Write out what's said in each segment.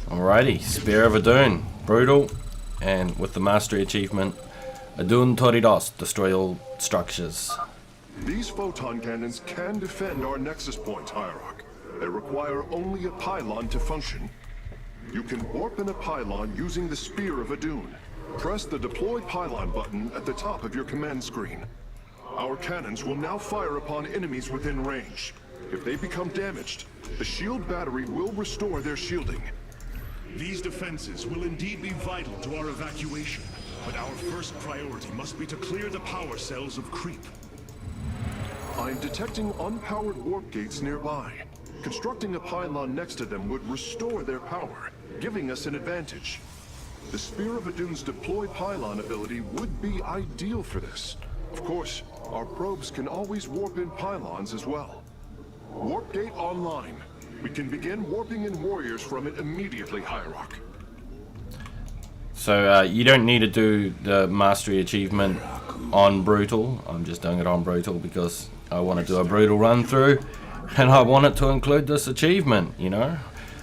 Alrighty, Spear of Adun, brutal, and with the mastery achievement, Adun Toridas, destroy all structures. These photon cannons can defend our nexus points, Hierarch. They require only a pylon to function. You can warp in a pylon using the Spear of Adun. Press the deploy pylon button at the top of your command screen. Our cannons will now fire upon enemies within range. If they become damaged, the shield battery will restore their shielding. These defenses will indeed be vital to our evacuation, but our first priority must be to clear the power cells of creep. I'm detecting unpowered warp gates nearby. Constructing a pylon next to them would restore their power, giving us an advantage. The Spear of Adun's deploy pylon ability would be ideal for this. Of course, our probes can always warp in pylons as well. Warp gate online. We can begin warping in warriors from it immediately, Hierarch. So you don't need to do the mastery achievement on brutal. I'm just doing it on brutal because I want to do a brutal run through, and I want it to include this achievement, you know.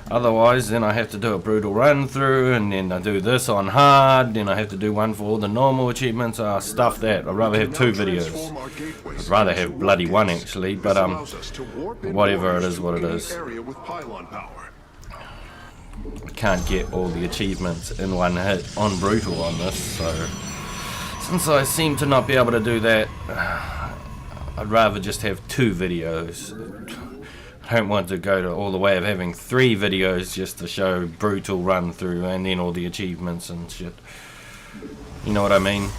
Otherwise, then I have to do a brutal run through, and then I do this on hard, then I have to do one for all the normal achievements. Stuff that. I'd rather have 2 videos. I'd rather have bloody 1 actually, but whatever it is, what it is. I can't get all the achievements in one hit on brutal on this, so since I seem to not be able to do that, I'd rather just have 2 videos. I don't want to go to all the way of having 3 videos just to show brutal run through and then all the achievements and shit. You know what I mean?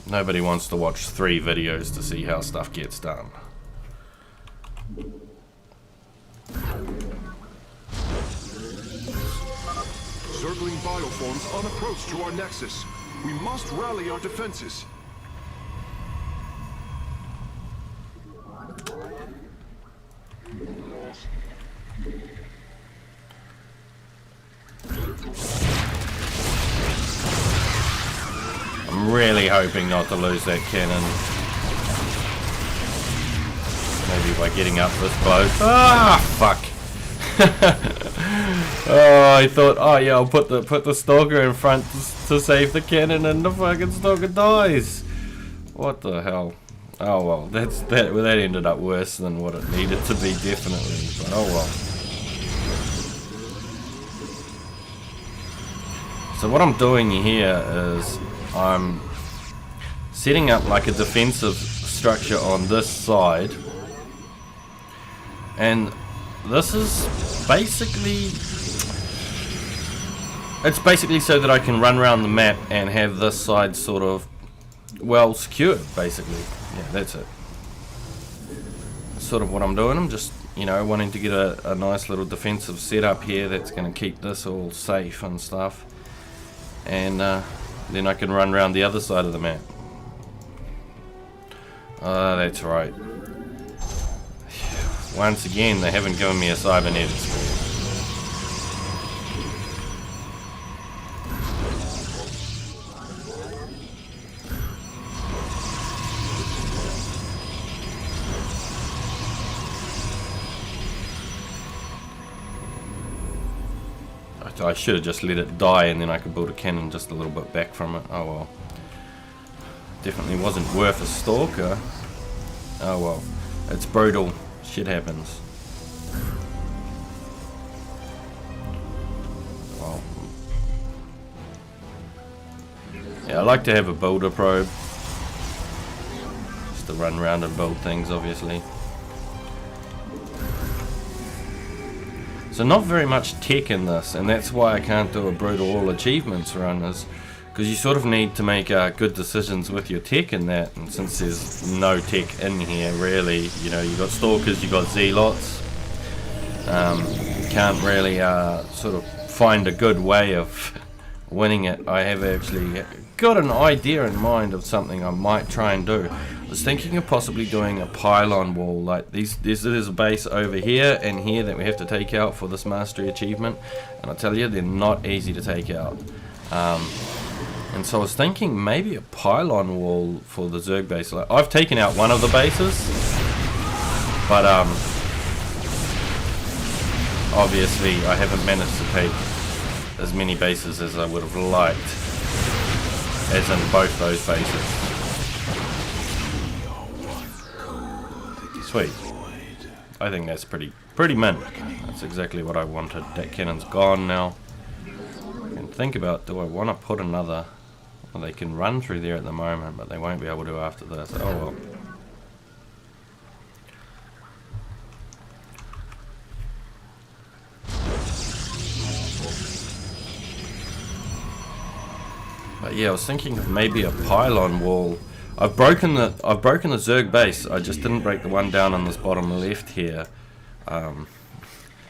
Nobody wants to watch 3 videos to see how stuff gets done. Circling bioforms on approach to our nexus. We must rally our defenses. I'm really hoping not to lose that cannon. Maybe by getting up this close. Ah, fuck. Oh, I thought, oh yeah, I'll put the stalker in front to save the cannon, and the fucking stalker dies. What the hell? Oh well, that ended up worse than what it needed to be, definitely. But oh well. So what I'm doing here is I'm setting up like a defensive structure on this side, and this is basically, it's basically so that I can run around the map and have this side sort of well secured, basically. Yeah, that's it. That's sort of what I'm doing. I'm just, you know, wanting to get a nice little defensive setup here that's going to keep this all safe and stuff, and then I can run around the other side of the map. That's right. Once again, they haven't given me a cybernetic score. I should have just let it die, and then I could build a cannon just a little bit back from it. Oh well. Definitely wasn't worth a stalker. Oh well. It's brutal. Shit happens. Well. Yeah, I like to have a builder probe. Just to run around and build things, obviously. So not very much tech in this, and that's why I can't do a brutal all achievements run, is because you sort of need to make good decisions with your tech in that, and since there's no tech in here really, you know, you got stalkers, you got zealots, can't really sort of find a good way of winning it. I have actually got an idea in mind of something I might try and do. I was thinking of possibly doing a pylon wall, like there's a base over here and here that we have to take out for this mastery achievement, and I tell you, they're not easy to take out. And so I was thinking maybe a pylon wall for the Zerg base. Like, I've taken out one of the bases, but obviously I haven't managed to take as many bases as I would have liked, as in both those bases. Sweet. I think that's pretty mint. That's exactly what I wanted. That cannon's gone now. I can think about, do I want to put another... Well, they can run through there at the moment, but they won't be able to after this. Oh well. But yeah, I was thinking of maybe a pylon wall. I've broken the Zerg base. I just didn't break the one down on this bottom left here, the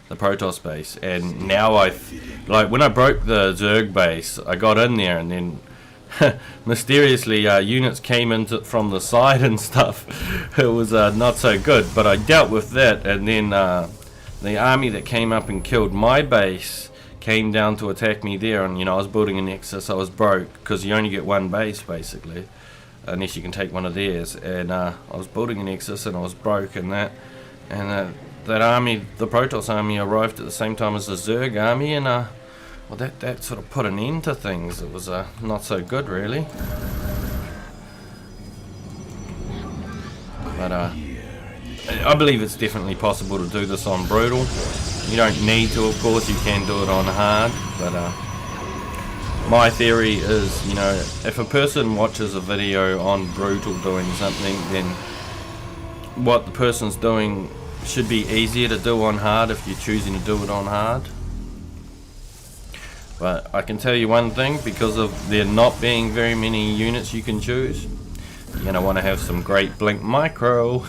Protoss base. And now like when I broke the Zerg base, I got in there and then mysteriously units came in from the side and stuff. It was not so good, but I dealt with that. And then the army that came up and killed my base came down to attack me there, and you know I was building a nexus. I was broke because you only get one base basically, unless you can take one of theirs. And I was building a nexus and I was broke, and that army, the Protoss army, arrived at the same time as the Zerg army, and well, that sort of put an end to things. It was not so good really. But I believe it's definitely possible to do this on brutal. You don't need to, of course, you can do it on hard, but my theory is, you know, if a person watches a video on brutal doing something, then what the person's doing should be easier to do on hard if you're choosing to do it on hard. But I can tell you one thing, because of there not being very many units you can choose, you're going to want to have some great blink micro.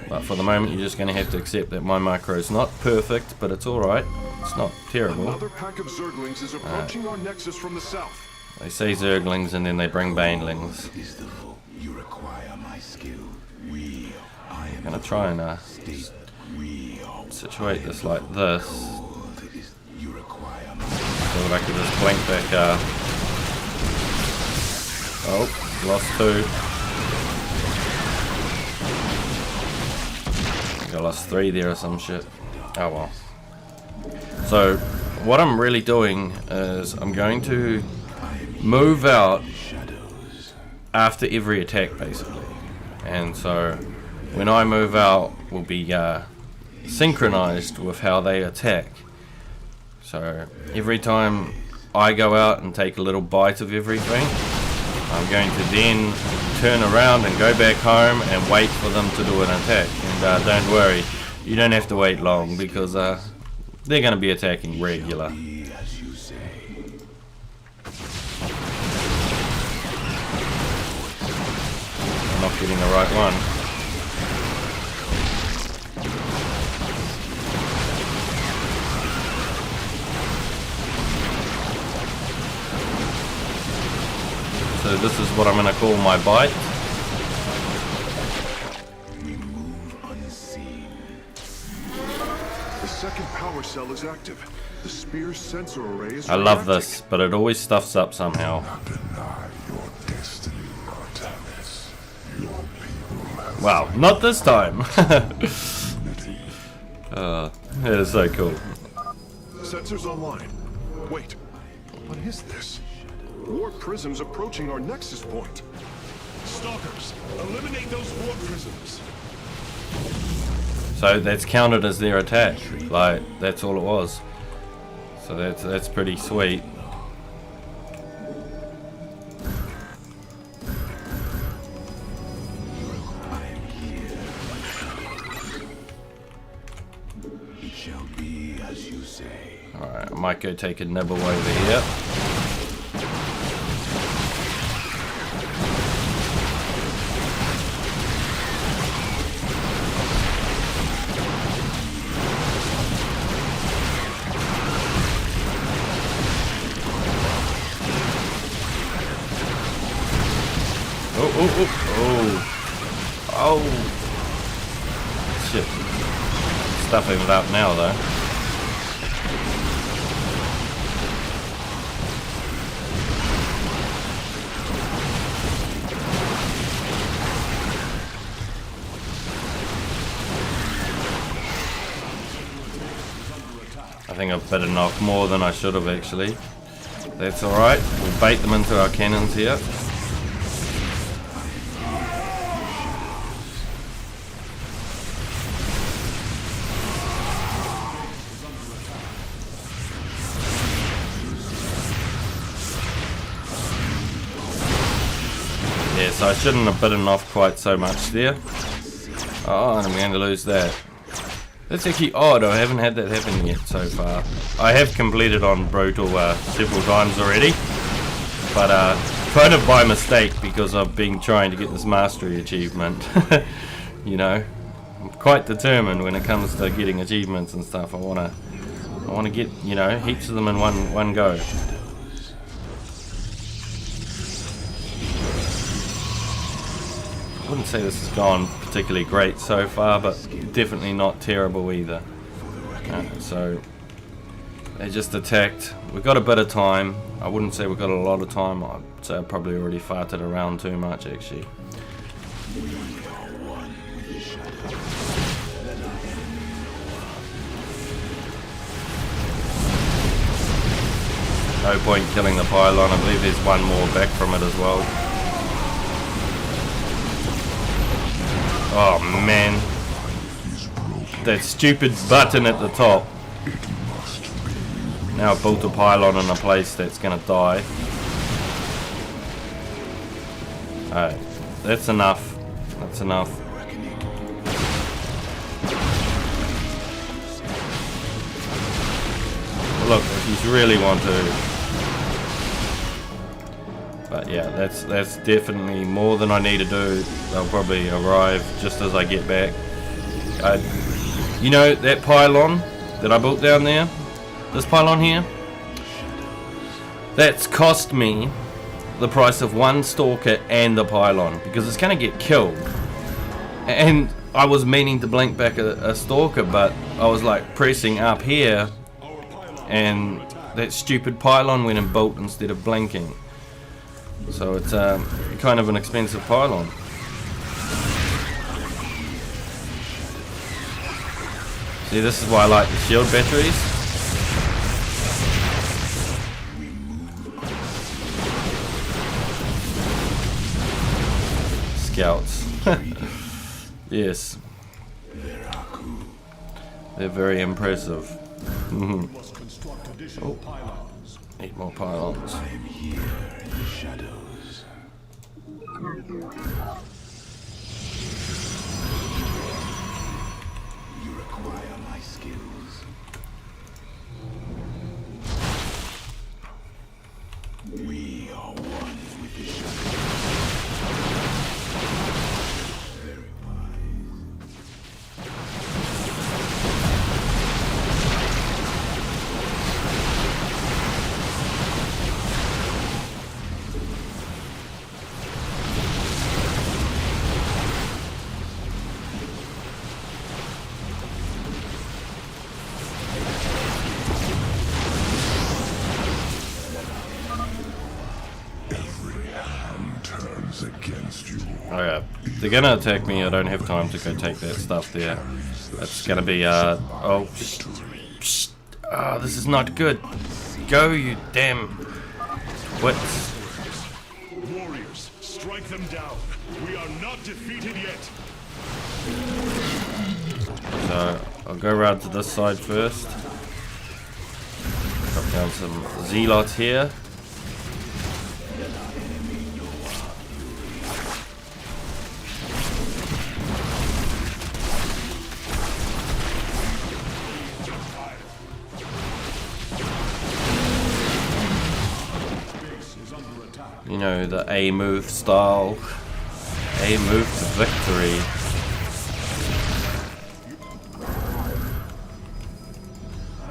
But for the moment, you're just going to have to accept that my micro is not perfect, but it's alright. It's not terrible. Another pack of Zerglings is approaching our nexus from the south. They say Zerglings and then they bring Banelings. I'm going to try and situate this like this, so that I can just blink back. Oh, lost two. I lost 3 there or some shit. Oh well. So what I'm really doing is I'm going to move out after every attack basically, and so when I move out will be synchronized with how they attack. So every time I go out and take a little bite of everything, I'm going to then turn around and go back home and wait for them to do an attack. And don't worry, you don't have to wait long, because they're going to be attacking regular. I'm not getting the right one. So this is what I'm going to call my bite. The second power cell is active. The spear's sensor array is I love reacting. this, but it always stuffs up somehow. Wow, not this time. It is so cool. Sensors online. Wait, what is this? Warp prisms approaching our nexus point. Stalkers, eliminate those warp prisms. So that's counted as their attack. Like, that's all it was. So that's pretty sweet. It shall be as you say. Alright, I might go take a nibble over here. Oh, shit. Stuffing it up now though. think I've bit enough more than I should have actually. That's alright. We'll bait them into our cannons here. Yeah, so I shouldn't have bitten off quite so much there. Oh, and I'm going to lose that. That's actually odd, I haven't had that happen yet so far. I have completed on Brutal several times already, but kind of by mistake because I've been trying to get this mastery achievement. You know, I'm quite determined when it comes to getting achievements and stuff. I wanna get, you know, heaps of them in one go. I wouldn't say this has gone particularly great so far, but definitely not terrible either. So they just attacked. We've got a bit of time. I wouldn't say we've got a lot of time. I'd say I probably already farted around too much actually. No point killing the pylon. I believe there's one more back from it as well. Oh man, that stupid button at the top. Now I've built a pylon in a place that's gonna die. Alright, that's enough. That's enough. Look, if you really want to. But yeah, that's definitely more than I need to do. They'll probably arrive just as I get back. You know, that pylon that I built down there, this pylon here, that's cost me the price of one stalker and the pylon, because it's going to get killed. And I was meaning to blink back a stalker, but I was like pressing up here, and that stupid pylon went and built instead of blinking. So it's kind of an expensive pylon. See, this is why I like the shield batteries. Scouts. Yes. They're very impressive. Oh. Need more pylons. Shadows. You require my skills. We are one with the shadows. Very against you. Okay, they're gonna attack me. I don't have time to go take that stuff there. That's gonna be oh, this is not good. Go, you damn. What? Warriors, strike them down. We are not defeated yet. So I'll go around to this side first. Drop down some zealots here. You know, the A move style. A move to victory.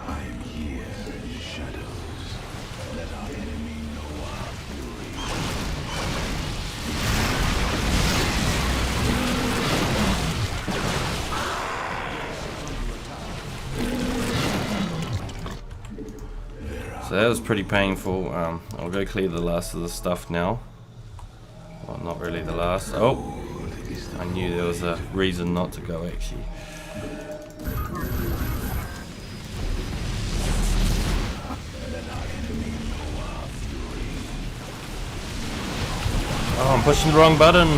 I'm here in the shadows. Let our enemy know our So that was pretty painful. I'll go clear the last of the stuff now. Well, not really the last. Oh, I knew there was a reason not to go actually. Oh, I'm pushing the wrong button.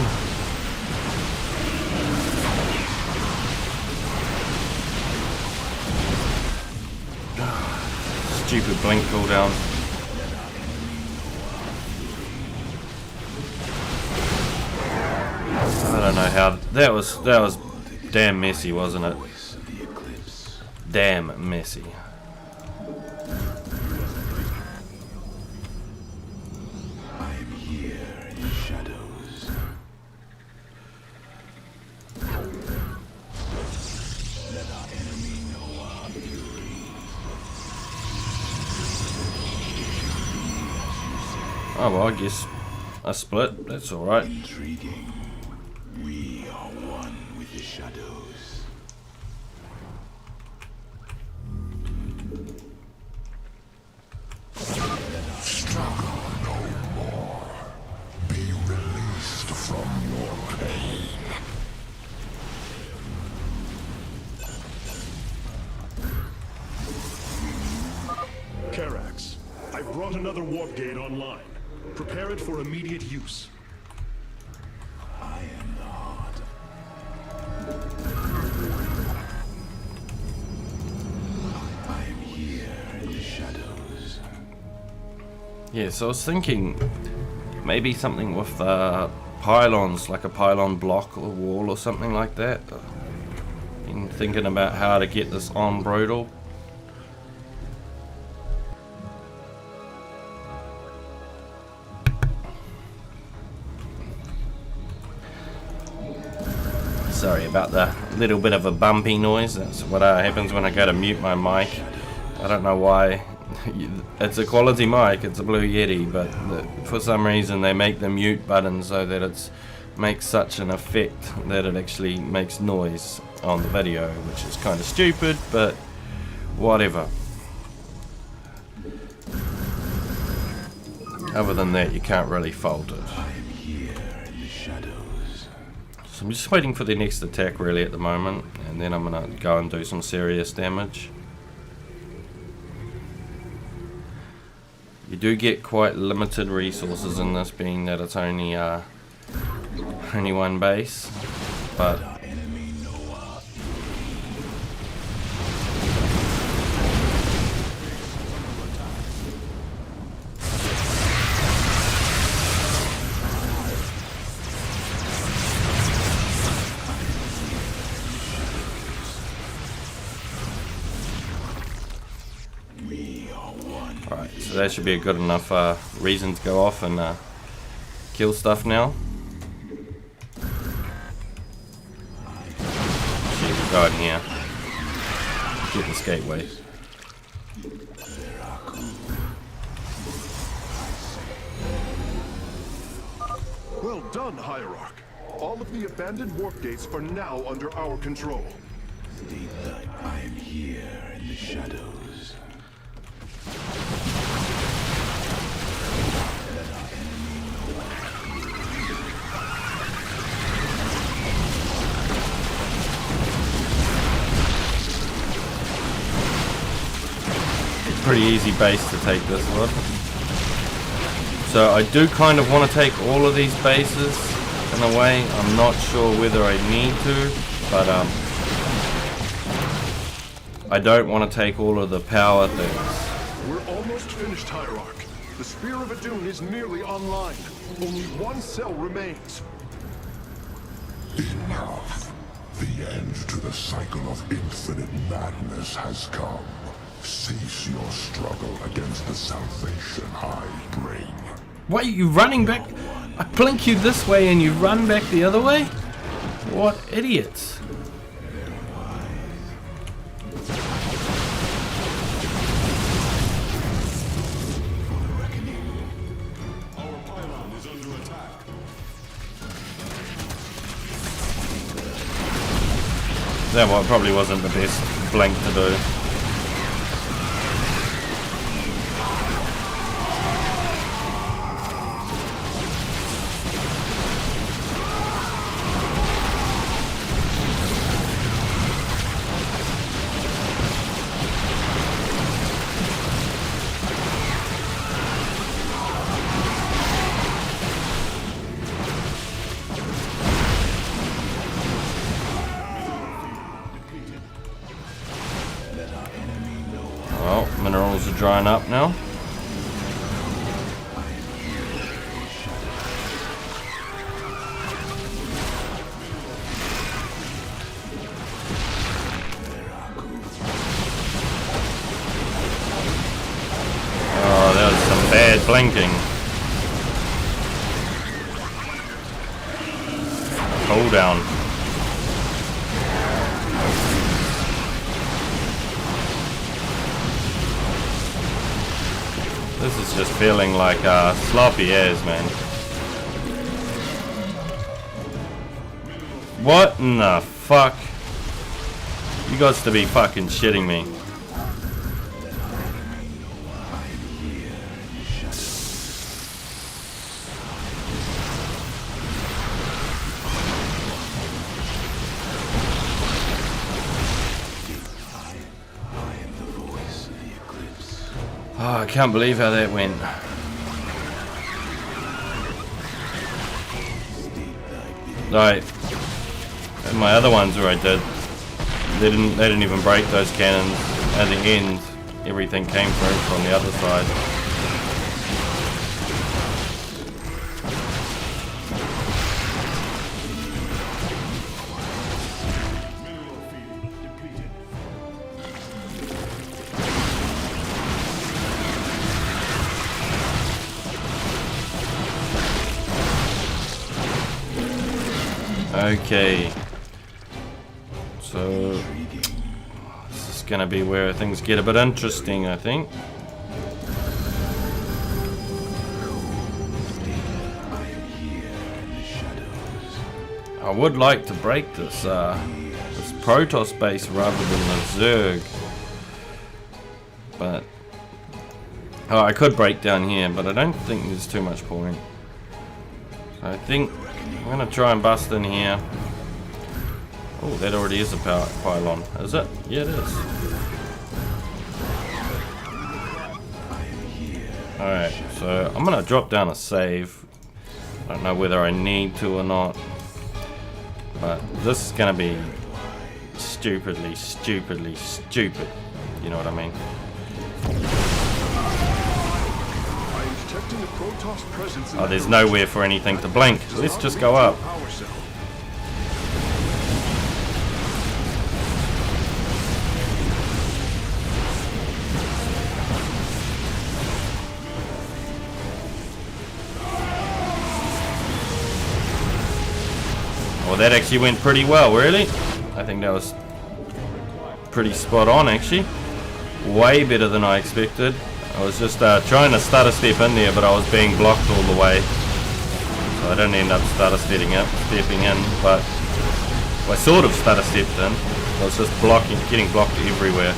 Stupid blink cooldown. I don't know how that was damn messy, wasn't it? Damn messy. I'm here in the shadows. Let our enemy know our fury. Oh well, I guess a split. That's all right. Intriguing. We are one with the shadows. Struggle no more. Be released from your pain. Karax, I brought another warp gate online. Prepare it for immediate use. I am the heart. I am here in the shadows. Yeah, so I was thinking maybe something with pylons, like a pylon block or wall or something like that. Been thinking about how to get this on brutal. Sorry about the little bit of a bumpy noise. That's what happens when I go to mute my mic. I don't know why. It's a quality mic, it's a Blue Yeti, but for some reason they make the mute button so that it makes such an effect that it actually makes noise on the video, which is kind of stupid, but whatever. Other than that, you can't really fault it. I am here in the shadows. So I'm just waiting for the next attack really at the moment, and then I'm gonna go and do some serious damage. You do get quite limited resources in this, being that it's only one base, but Our enemy know our we are one. alright, so that should be a good enough reason to go off and kill stuff now. Shit, we're going here. Get this gateway. Well done, Hierarch. All of the abandoned warp gates are now under our control. I am here in the shadows. Pretty easy base to take this one. So I do kind of want to take all of these bases in a way. I'm not sure whether I need to, but I don't want to take all of the power things. We're almost finished, Hierarch. The Spear of Adun is nearly online. Only one cell remains. Enough. The end to the cycle of infinite madness has come. Cease your struggle against the salvation I bring. Why are you running back? I blink you this way and you run back the other way? What idiots. Our pylon is under attack. That one probably wasn't the best blink to do. Minerals are drying up now. Oh, that was some bad blinking. Hold down. This is just feeling like sloppy as, man. What in the fuck? You got to be fucking shitting me. Oh, I can't believe how that went. Right. And my other ones where I did, they didn't even break those cannons. At the end, everything came through from the other side. Okay, so this is gonna be where things get a bit interesting, I think. I would like to break this this Protoss base rather than the Zerg, but I could break down here, but I don't think there's too much point. I think I'm gonna try and bust in here. Oh, that already is a pylon, is it? Yeah, it is. Alright, so I'm gonna drop down a save. I don't know whether I need to or not, but this is gonna be stupidly stupid. You know what I mean? Oh, there's nowhere for anything to blink. Let's just go up. Well, that actually went pretty well, really. I think that was pretty spot on, actually. Way better than I expected. I was just trying to stutter step in there, but I was being blocked all the way. So I didn't end up stutter stepping in, but I sort of stutter stepped in. I was just getting blocked everywhere.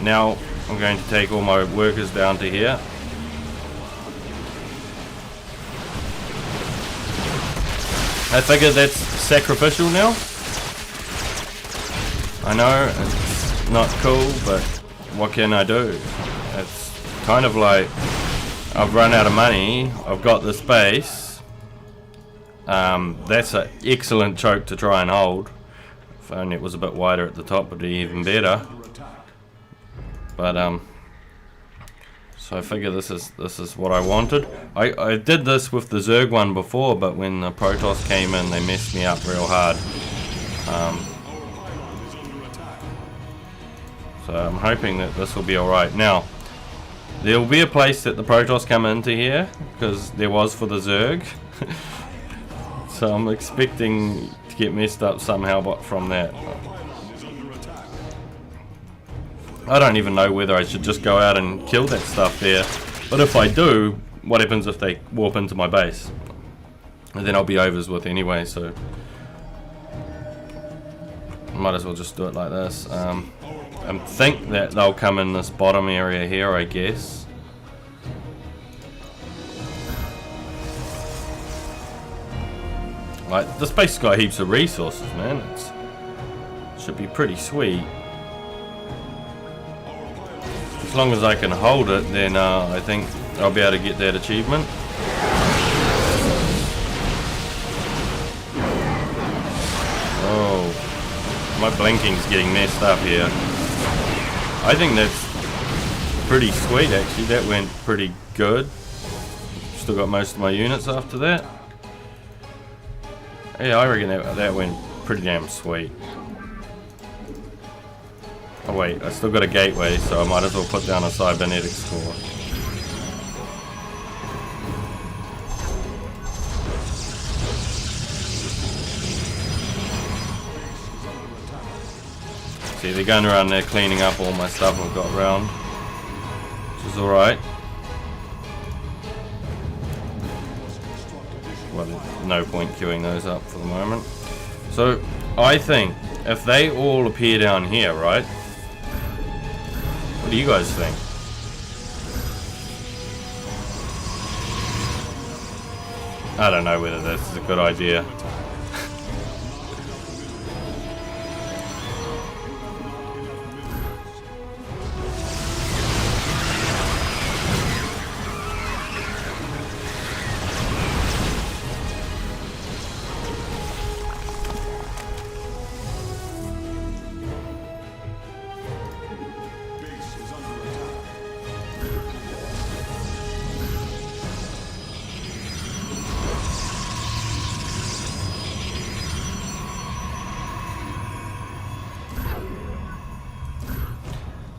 Now I'm going to take all my workers down to here. I figure that's sacrificial now. I know it's not cool, but what can I do? It's kind of like I've run out of money. I've got this base. That's an excellent choke to try and hold. If only it was a bit wider at the top, would be even better. But so I figure this is what I wanted. I did this with the Zerg one before, but when the Protoss came in, they messed me up real hard. So I'm hoping that this will be alright. Now, there will be a place that the Protoss come into here, because there was for the Zerg. So I'm expecting to get messed up somehow but from that. I don't even know whether I should just go out and kill that stuff there. But if I do, what happens if they warp into my base? And then I'll be overs with anyway, so might as well just do it like this. I think that they'll come in this bottom area here, I guess. Like, this base has got heaps of resources, man. It should be pretty sweet. As long as I can hold it, then I think I'll be able to get that achievement. Oh. My blinking's getting messed up here. I think that's pretty sweet actually. That went pretty good. Still got most of my units after that. Yeah, I reckon that went pretty damn sweet. Oh wait, I still got a gateway, so I might as well put down a cybernetics core. See, they're going around there cleaning up all my stuff I've got around, which is alright. Well, no point queuing those up for the moment. So, I think if they all appear down here, right? What do you guys think? I don't know whether this is a good idea.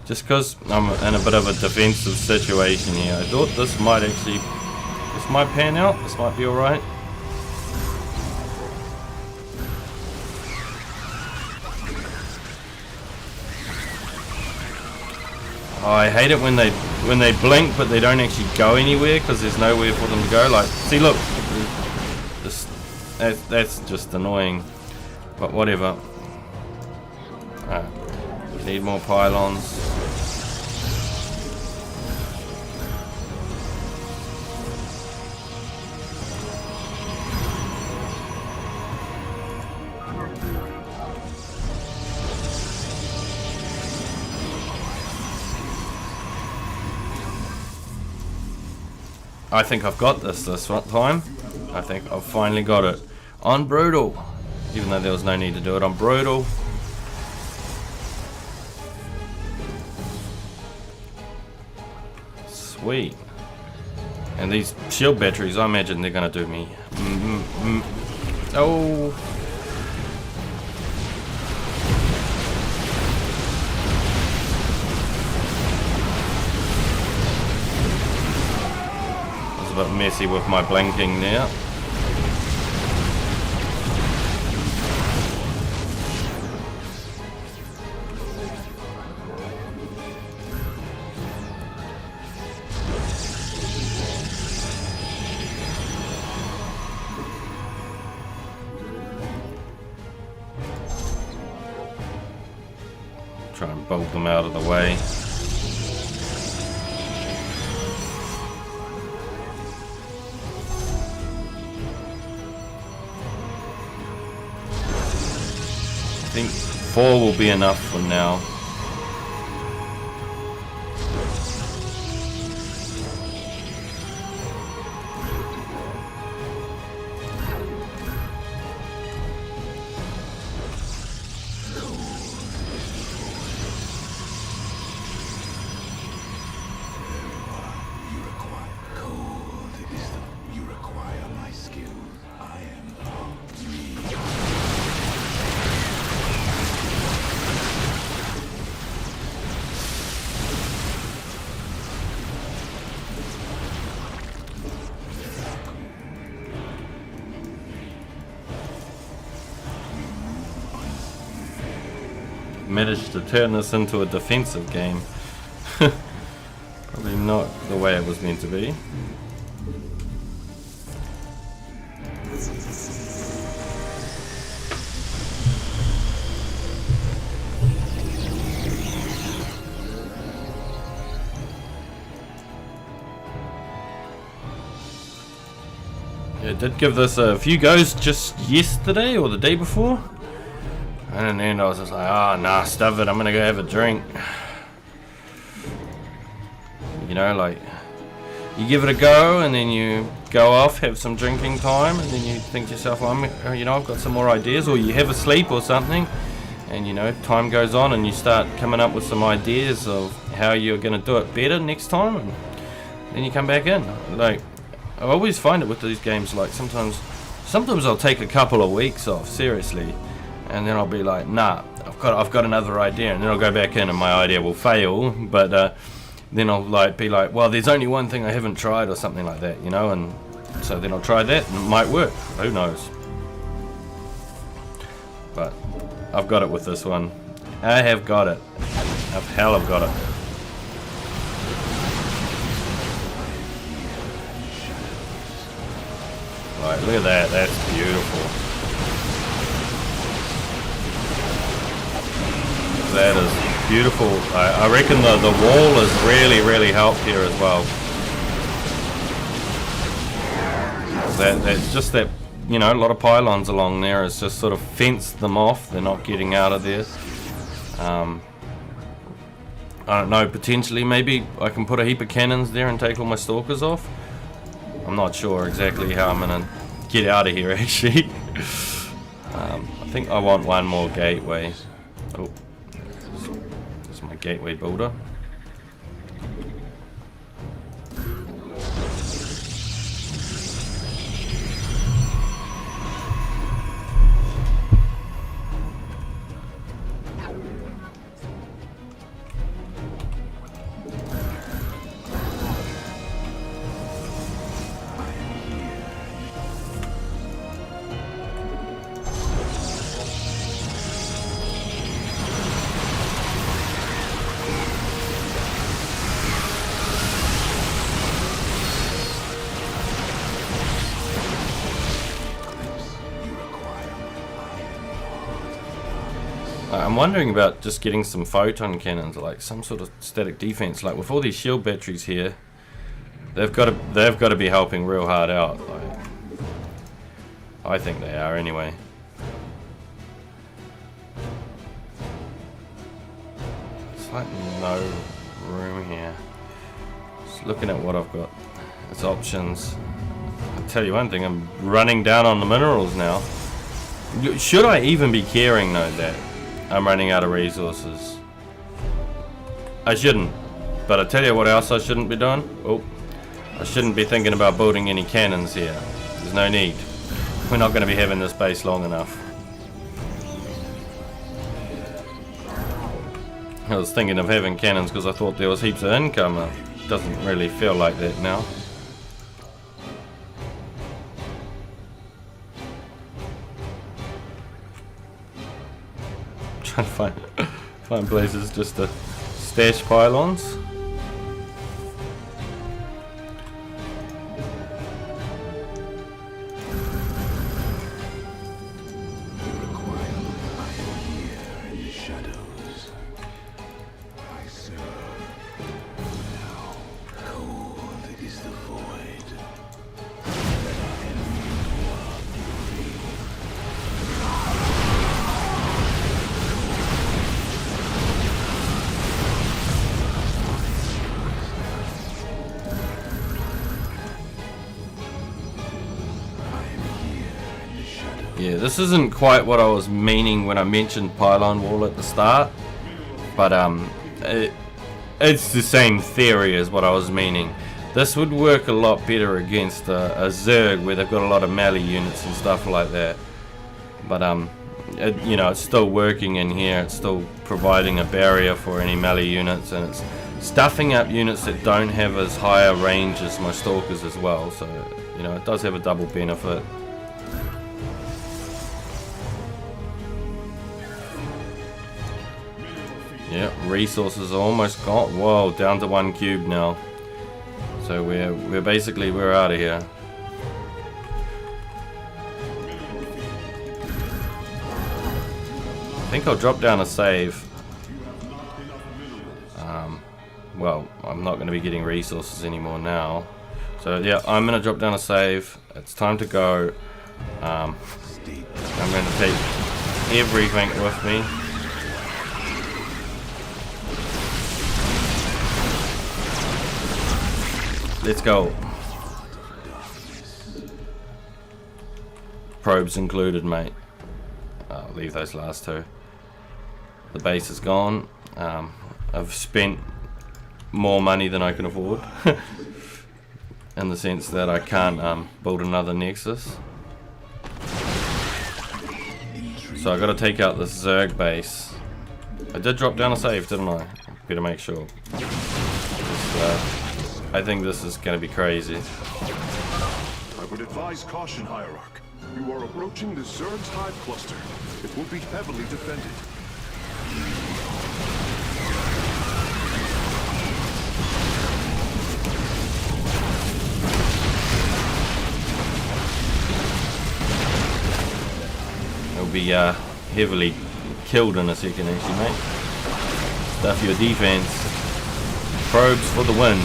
Just because I'm in a bit of a defensive situation here, I thought this might pan out, this might be alright. Oh, I hate it when they blink but they don't actually go anywhere because there's nowhere for them to go. Like, see, look, that's just annoying, but whatever. We need more pylons. I think I've got this time. I think I've finally got it. On brutal. Even though there was no need to do it on brutal. Sweet. And these shield batteries, I imagine they're gonna do me. Oh. A bit messy with my blinking there. Try and bolt them out of the way. I think 4 will be enough for now. Managed to turn this into a defensive game. Probably not the way it was meant to be. Yeah, I did give this a few goes just yesterday or the day before. And in the end I was just like, oh nah, stuff it, I'm gonna go have a drink. You know, like, you give it a go and then you go off, have some drinking time, and then you think to yourself, well, I've got some more ideas, or you have a sleep or something, and you know, time goes on and you start coming up with some ideas of how you're going to do it better next time, and then you come back in. Like, I always find it with these games, like sometimes I'll take a couple of weeks off, seriously, and then I'll be like, nah, I've got another idea, and then I'll go back in and my idea will fail, but then I'll like be like, well, there's only one thing I haven't tried or something like that, you know, and so then I'll try that and it might work, who knows. But I've got it with this one. I have got it. Hell, I've got it. Right, look at that. That's beautiful. That is beautiful. I reckon the wall has really helped here as well. That's just that, you know, a lot of pylons along there has just sort of fenced them off. They're not getting out of there. I don't know, potentially maybe I can put a heap of cannons there and take all my stalkers off. I'm not sure exactly how I'm gonna get out of here actually. I think I want one more gateway. Oh, this is my gateway builder. I'm wondering about just getting some photon cannons, like some sort of static defense. Like with all these shield batteries here, they've got to be helping real hard out. Like, I think they are anyway. It's like no room here. Just looking at what I've got as options. I'll tell you one thing, I'm running down on the minerals now. Should I even be caring though that I'm running out of resources? I shouldn't. But I tell you what else I shouldn't be doing. Oh, I shouldn't be thinking about building any cannons here. There's no need. We're not going to be having this base long enough. I was thinking of having cannons because I thought there was heaps of income. It doesn't really feel like that now. Trying to find places just to stash pylons. Yeah, this isn't quite what I was meaning when I mentioned pylon wall at the start, but it's the same theory as what I was meaning. This would work a lot better against a Zerg where they've got a lot of melee units and stuff like that. But you know, it's still working in here. It's still providing a barrier for any melee units, and it's stuffing up units that don't have as high a range as my stalkers as well. So you know, it does have a double benefit. Yeah, resources are almost gone. Whoa, down to 1 cube now. So we're out of here. I think I'll drop down a save. Well, I'm not going to be getting resources anymore now. So yeah, I'm going to drop down a save. It's time to go. I'm going to take everything with me. Let's go. Probes included, mate. I'll leave those last two. the base is gone. I've spent more money than I can afford in the sense that I can't build another Nexus. So I got to take out this Zerg base. I did drop down a save, didn't I? Better make sure. I think this is going to be crazy. I would advise caution, Hierarch. You are approaching the Zerg's hive cluster. It will be heavily defended. It'll be heavily killed in a second, actually, mate. Stuff your defense. Probes for the win.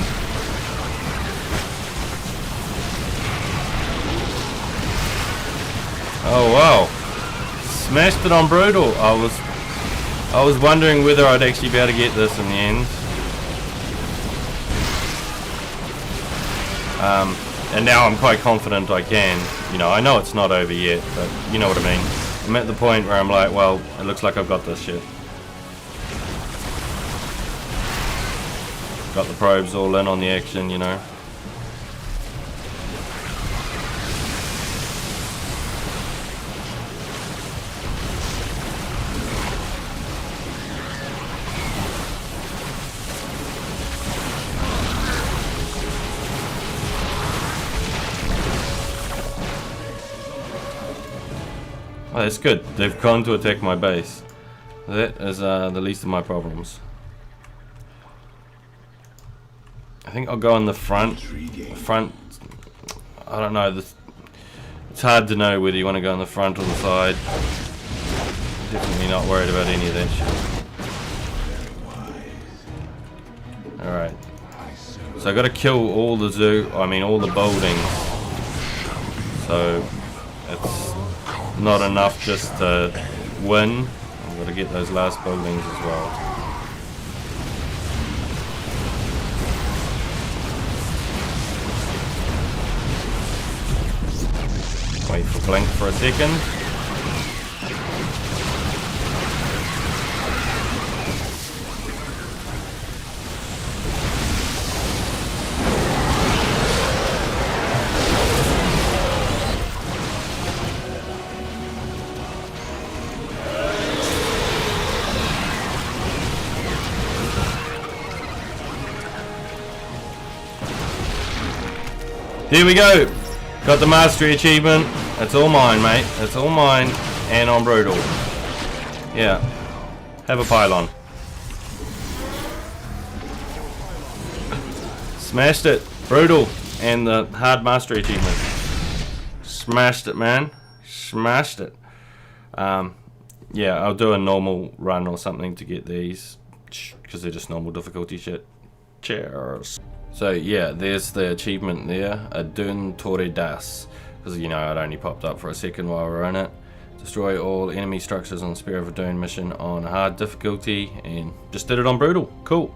Oh wow! Smashed it on Brutal. I was wondering whether I'd actually be able to get this in the end. And now I'm quite confident I can. You know, I know it's not over yet, but you know what I mean. I'm at the point where I'm like, well, it looks like I've got this shit. Got the probes all in on the action, you know. Oh, that's good. They've gone to attack my base. That is the least of my problems. I think I'll go on the front. I don't know. It's hard to know whether you want to go on the front or the side. Definitely not worried about any of that shit. Alright. So I got to kill all the all the buildings. So it's not enough just to win. I've got to get those last buildings as well. Wait for blink for a second. Here we go. Got the mastery achievement. It's all mine, mate. It's all mine and on Brutal. Yeah. Have a pylon. Smashed it. Brutal. And the hard mastery achievement. Smashed it, man. Smashed it. Yeah, I'll do a normal run or something to get these, because they're just normal difficulty shit. Cheers. So yeah, there's the achievement there, Adun Toridas, because you know it only popped up for a second while we were in it. Destroy all enemy structures on the Spear of Adun mission on hard difficulty, and just did it on Brutal. Cool.